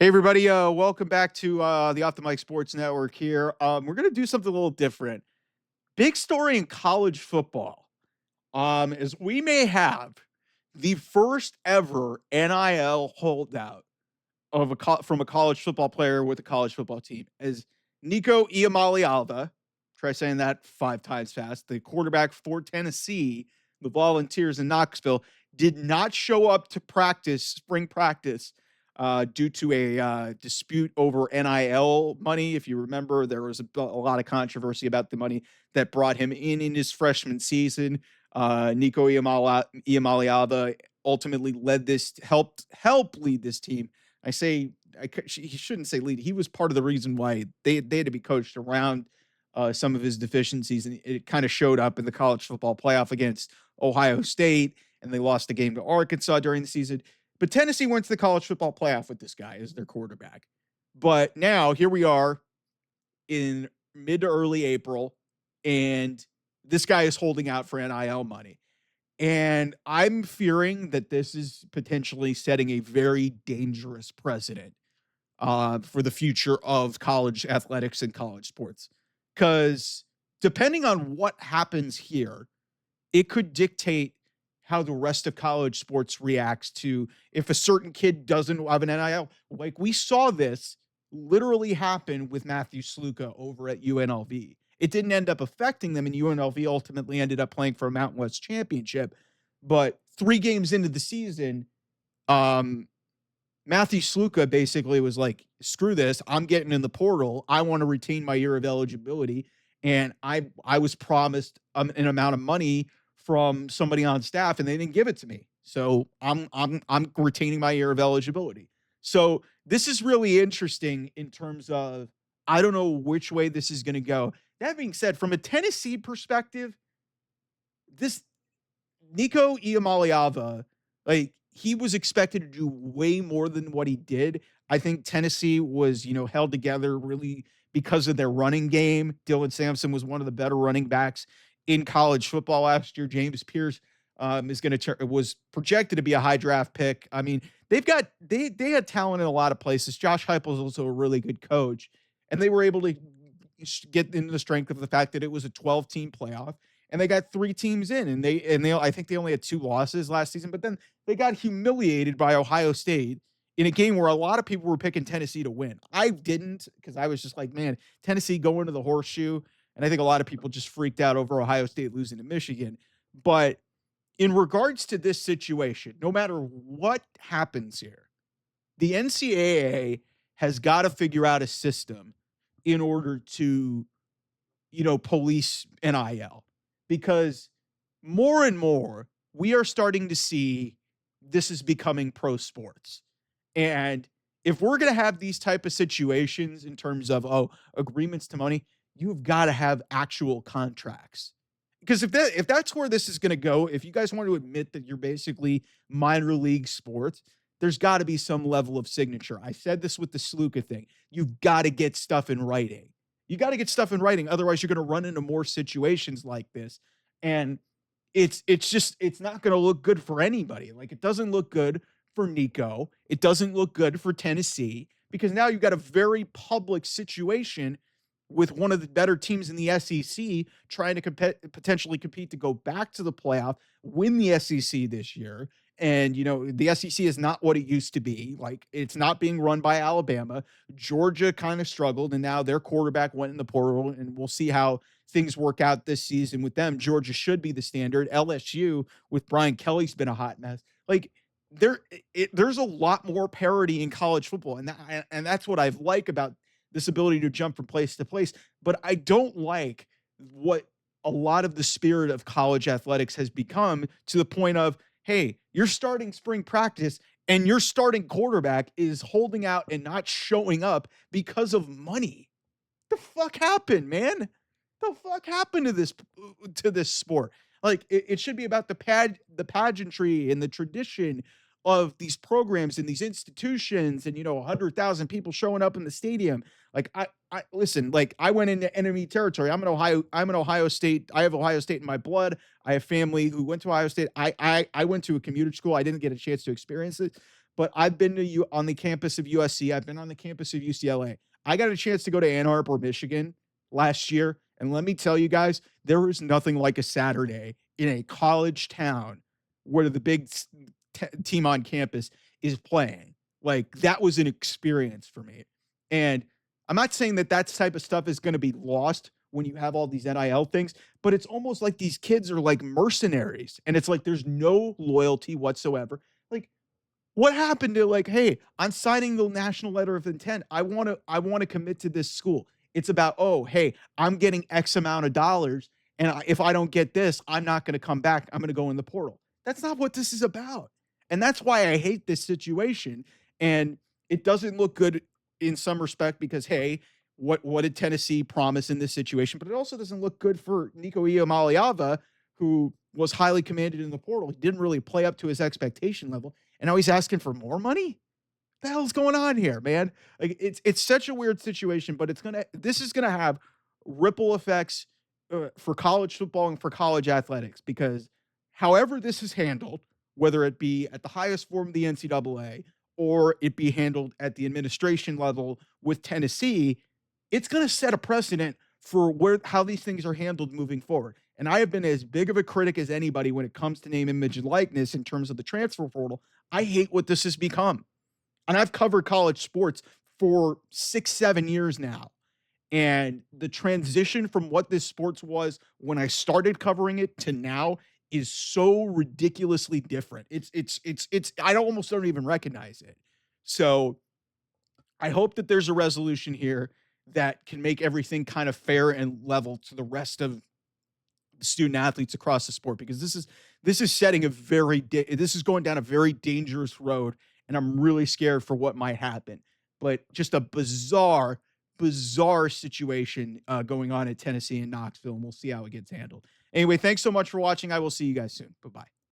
Hey everybody, welcome back to the Off the Mic Sports Network here. We're gonna do something a little different. Big story in college football. Is we may have the first ever NIL holdout of from a college football player with a college football team. As Nico Iamaleava, try saying that 5 times fast, the quarterback for Tennessee, the Volunteers in Knoxville, did not show up to practice, spring practice, due to a dispute over NIL money. If you remember, there was a lot of controversy about the money that brought him in his freshman season. Nico Iamaleava ultimately led this, helped lead this team. I say he shouldn't say lead. He was part of the reason why they had to be coached around some of his deficiencies, and it kind of showed up in the college football playoff against Ohio State, and they lost the game to Arkansas during the season. But Tennessee went to the college football playoff with this guy as their quarterback. But now here we are in mid to early April, and this guy is holding out for NIL money. And I'm fearing that this is potentially setting a very dangerous precedent for the future of college athletics and college sports. Because depending on what happens here, it could dictate how the rest of college sports reacts to if a certain kid doesn't have an NIL. Like we saw this literally happen with Matthew Sluka over at UNLV. It didn't end up affecting them, and UNLV ultimately ended up playing for a Mountain West championship. But 3 games into the season, um, Matthew Sluka basically was like, screw this. I'm getting in the portal. I want to retain my year of eligibility. And I was promised an amount of money from somebody on staff, and they didn't give it to me. So I'm retaining my year of eligibility. So this is really interesting in terms of I don't know which way this is going to go. That being said, from a Tennessee perspective, this Nico Iamaleava, like he was expected to do way more than what he did. I think Tennessee was, held together really because of their running game. Dylan Sampson was one of the better running backs in college football last year. James Pierce is going to was projected to be a high draft pick. I mean, they had talent in a lot of places. Josh Heupel is also a really good coach, and they were able to get into the strength of the fact that it was a 12-team playoff, and they got 3 teams in, and they I think they only had 2 losses last season, but then they got humiliated by Ohio State in a game where a lot of people were picking Tennessee to win. I didn't, because I was just like, man, Tennessee going to the horseshoe, and I think a lot of people just freaked out over Ohio State losing to Michigan. But in regards to this situation, no matter what happens here, the NCAA has got to figure out a system in order to, police NIL, because more and more we are starting to see this is becoming pro sports. And if we're going to have these type of situations in terms of agreements to money, you've got to have actual contracts. Because if that's where this is going to go, if you guys want to admit that you're basically minor league sports, there's got to be some level of signature. I said this with the Sluka thing. You've got to get stuff in writing. You got to get stuff in writing. Otherwise, you're going to run into more situations like this. And it's not going to look good for anybody. Like it doesn't look good for Nico. It doesn't look good for Tennessee, because now you've got a very public situation with one of the better teams in the SEC trying to potentially compete to go back to the playoff, win the SEC this year. And, the SEC is not what it used to be. Like, it's not being run by Alabama. Georgia kind of struggled, and now their quarterback went in the portal, and we'll see how things work out this season with them. Georgia should be the standard. LSU with Brian Kelly's been a hot mess. Like, there's a lot more parity in college football, and that's what I like about this ability to jump from place to place. But I don't like what a lot of the spirit of college athletics has become, to the point of, hey, you're starting spring practice and your starting quarterback is holding out and not showing up because of money. The fuck happened, man? The fuck happened to this sport? Like it should be about the pageantry and the tradition of these programs and these institutions, and 100,000 people showing up in the stadium. Like I listen, like I went into enemy territory. I'm an Ohio State. I have Ohio State in my blood. I have family who went to Ohio State. I went to a commuter school. I didn't get a chance to experience it, but I've been to you on the campus of USC. I've been on the campus of UCLA. I got a chance to go to Ann Arbor, Michigan last year. And let me tell you guys, there is nothing like a Saturday in a college town where the big team on campus is playing. Like that was an experience for me. And I'm not saying that that type of stuff is going to be lost when you have all these NIL things, but it's almost like these kids are like mercenaries and it's like there's no loyalty whatsoever. Like what happened to like, hey, I'm signing the national letter of intent. I want to commit to this school. It's about, oh, hey, I'm getting X amount of dollars. And if I don't get this, I'm not going to come back. I'm going to go in the portal. That's not what this is about. And that's why I hate this situation. And it doesn't look good in some respect because, hey, what did Tennessee promise in this situation? But it also doesn't look good for Nico Iamaleava, who was highly commanded in the portal. He didn't really play up to his expectation level. And now he's asking for more money? The hell's going on here, man? Like it's such a weird situation, but this is gonna have ripple effects for college football and for college athletics because however this is handled, whether it be at the highest form of the NCAA or it be handled at the administration level with Tennessee, it's gonna set a precedent for where how these things are handled moving forward. And I have been as big of a critic as anybody when it comes to name, image, and likeness in terms of the transfer portal. I hate what this has become. And I've covered college sports for 6, 7 years now. And the transition from what this sports was when I started covering it to now is so ridiculously different. It's I don't almost don't even recognize it. So I hope that there's a resolution here that can make everything kind of fair and level to the rest of student athletes across the sport because this is setting a this is going down a very dangerous road and I'm really scared for what might happen. But just a bizarre situation going on at Tennessee and Knoxville, and we'll see how it gets handled. Anyway, thanks so much for watching. I will see you guys soon. Bye bye.